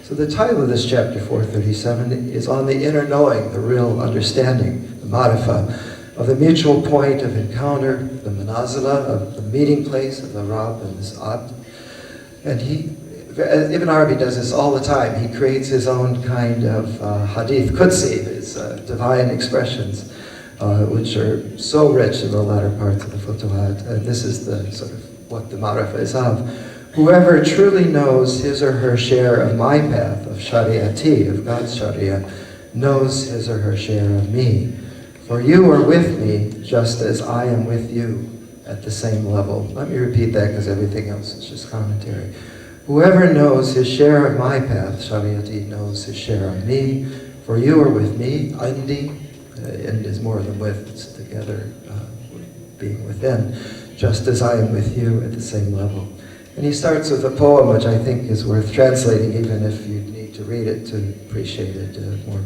So the title of this chapter 437 is on the inner knowing, the real understanding, the marifa, of the mutual point of encounter, the manazila, of the meeting place of the Rab and this Abd. And Ibn Arabi does this all the time. He creates his own kind of hadith Qudsi, his divine expressions, which are so rich in the latter parts of the Fütuhat. And this is the sort of what the marifa is of. Whoever truly knows his or her share of my path, of shari'ati, of God's sharia, knows his or her share of me. For you are with me just as I am with you at the same level. Let me repeat that because everything else is just commentary. Whoever knows his share of my path, shari'ati, knows his share of me. For you are with me, indi, ind is more than with, it's together, being within, just as I am with you at the same level. And he starts with a poem which I think is worth translating, even if you need to read it to appreciate it more.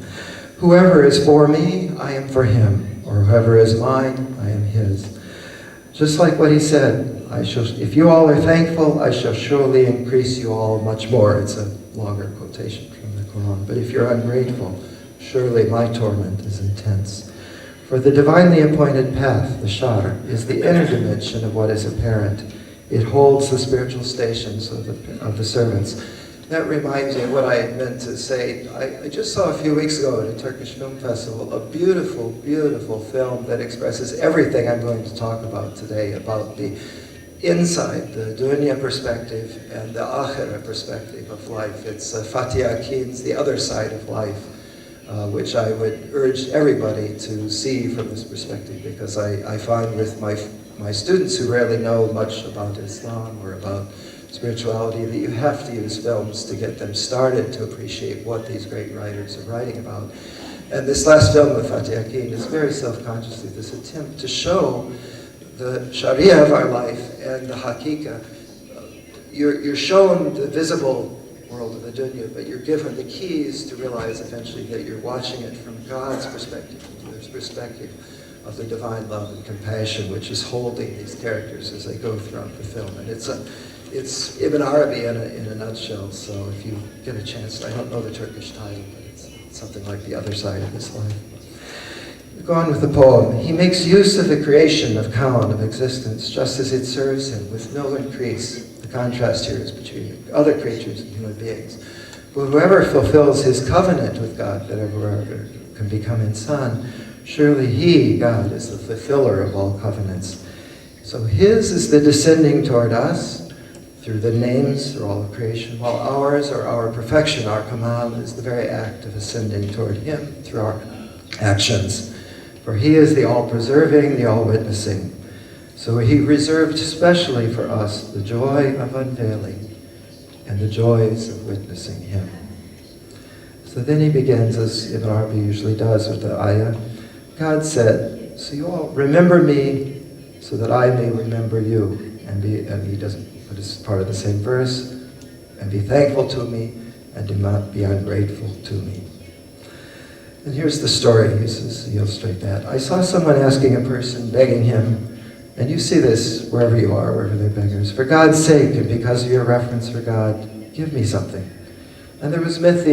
Whoever is for me, I am for him, or whoever is mine, I am his. Just like what he said, if you all are thankful, I shall surely increase you all much more. It's a longer quotation from the Quran. But if you're ungrateful, surely my torment is intense. For the divinely appointed path, the shar, is the inner dimension of what is apparent. It holds the spiritual stations of the servants. That reminds me of what I had meant to say. I just saw a few weeks ago at a Turkish film festival a beautiful, beautiful film that expresses everything I'm going to talk about today, about the inside, the dunya perspective and the akhirah perspective of life. It's Fatih Akin's The Other Side of Life, which I would urge everybody to see from this perspective, because I find with my students who rarely know much about Islam or about spirituality that you have to use films to get them started to appreciate what these great writers are writing about. And this last film with Fatih Akin is very self-consciously this attempt to show the sharia of our life and the hakika. You're shown the visible world of the dunya, but you're given the keys to realize eventually that you're watching it from God's perspective, from His perspective of the divine love and compassion, which is holding these characters as they go throughout the film. And it's Ibn Arabi in a nutshell, so if you get a chance, I don't know the Turkish title, but it's something like The Other Side of This Life. Go on with the poem. He makes use of the creation of kaun, of existence, just as it serves him, with no increase. The contrast here is between other creatures and human beings. But whoever fulfills his covenant with God, that whoever can become insan, surely he, God, is the fulfiller of all covenants. So his is the descending toward us, through the names, through all of creation, while ours, or our perfection, our kamal, is the very act of ascending toward him through our actions. For he is the all-preserving, the all-witnessing. So he reserved specially for us the joy of unveiling and the joys of witnessing him. So then he begins, as Ibn Arabi usually does with the ayah. God said, so you all remember me so that I may remember you. And he doesn't, but it's part of the same verse. And be thankful to me and do not be ungrateful to me. And here's the story, he says, to illustrate that. I saw someone asking a person, begging him, and you see this wherever you are, wherever they're beggars, for God's sake and because of your reverence for God, give me something. And there was with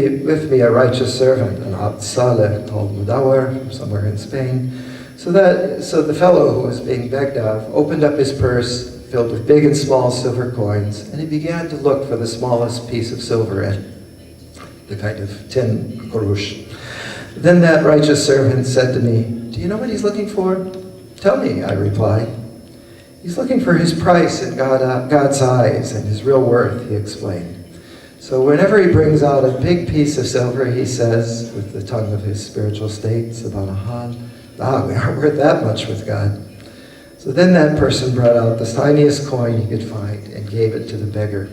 me a righteous servant, an Abd Saleh called Mudawar, from somewhere in Spain. So the fellow who was being begged of opened up his purse, filled with big and small silver coins, and he began to look for the smallest piece of silver in the kind of tin kurush. Then that righteous servant said to me, do you know what he's looking for? Tell me, I replied. He's looking for his price in God's eyes and his real worth, he explained. So whenever he brings out a big piece of silver, he says, with the tongue of his spiritual states, about a han, we aren't worth that much with God. So then that person brought out the tiniest coin he could find and gave it to the beggar.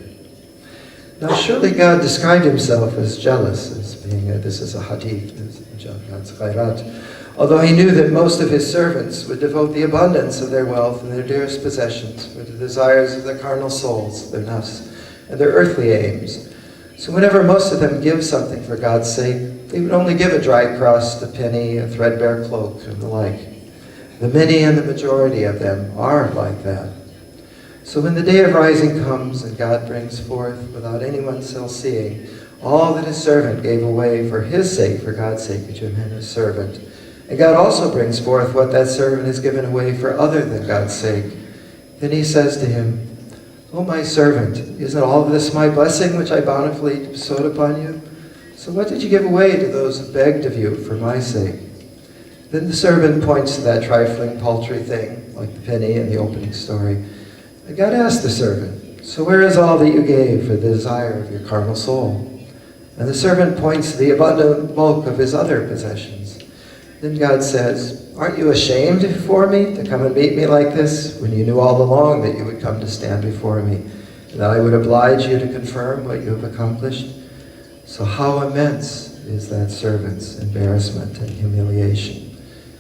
Now surely God described himself as jealous, as being, this is a hadith, God's khairat, although he knew that most of his servants would devote the abundance of their wealth and their dearest possessions for the desires of their carnal souls, their nafs, and their earthly aims. So whenever most of them give something for God's sake, they would only give a dry crust, a penny, a threadbare cloak, and the like. The many and the majority of them are like that. So when the day of rising comes and God brings forth, without anyone still seeing, all that his servant gave away for his sake, for God's sake, between him and his servant. And God also brings forth what that servant has given away for other than God's sake. Then he says to him, O my servant, isn't all of this my blessing which I bountifully bestowed upon you? So what did you give away to those who begged of you for my sake? Then the servant points to that trifling, paltry thing, like the penny in the opening story. And God asked the servant, so where is all that you gave for the desire of your carnal soul? And the servant points to the abundant bulk of his other possessions. Then God says, aren't you ashamed before me to come and meet me like this, when you knew all along that you would come to stand before me, and that I would oblige you to confirm what you have accomplished? So how immense is that servant's embarrassment and humiliation.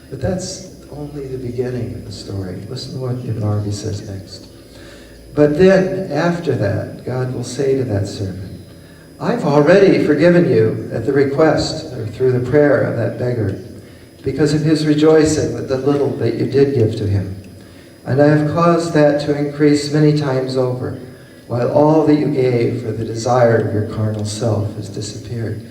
But that's only the beginning of the story. Listen to what Ibnül says next. But then, after that, God will say to that servant, I've already forgiven you at the request, or through the prayer of that beggar, because of his rejoicing with the little that you did give to him. And I have caused that to increase many times over, while all that you gave for the desire of your carnal self has disappeared.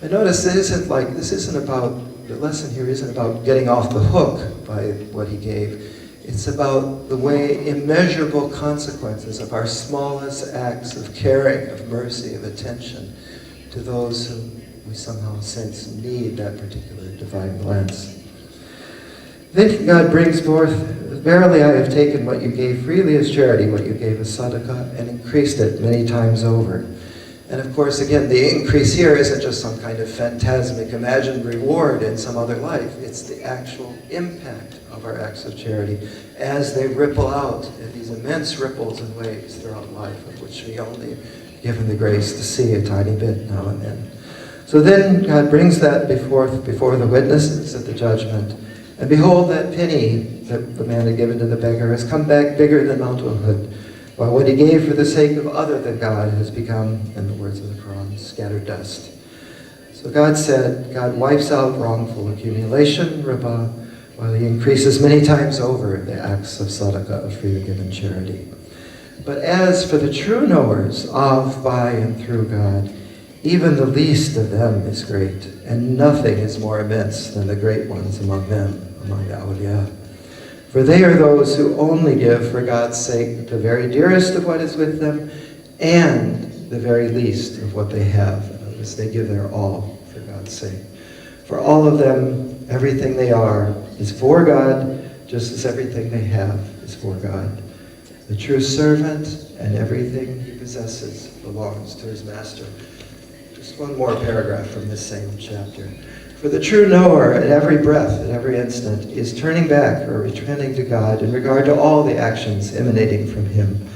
And notice the lesson here isn't about getting off the hook by what he gave. It's about the way immeasurable consequences of our smallest acts of caring, of mercy, of attention to those who we somehow sense need that particular divine glance. Then God brings forth, verily I have taken what you gave freely as charity, what you gave as tzedakah, and increased it many times over. And of course, again, the increase here isn't just some kind of phantasmic imagined reward in some other life. It's the actual impact of our acts of charity as they ripple out in these immense ripples and waves throughout life, of which we only are given the grace to see a tiny bit now and then. So then God brings that before the witnesses at the judgment. And behold, that penny that the man had given to the beggar has come back bigger than Mount Uhud, while what he gave for the sake of other than God has become, in the words of the Quran, scattered dust. So God wipes out wrongful accumulation, riba, while he increases many times over the acts of tzedakah, of freely given charity. But as for the true knowers of, by, and through God, even the least of them is great, and nothing is more immense than the great ones among them, among the awliya. For they are those who only give for God's sake the very dearest of what is with them, and the very least of what they have. As they give their all for God's sake. For all of them, everything they are is for God, just as everything they have is for God. The true servant and everything he possesses belongs to his master. Just one more paragraph from this same chapter. For the true knower at every breath, at every instant, is turning back or returning to God in regard to all the actions emanating from him.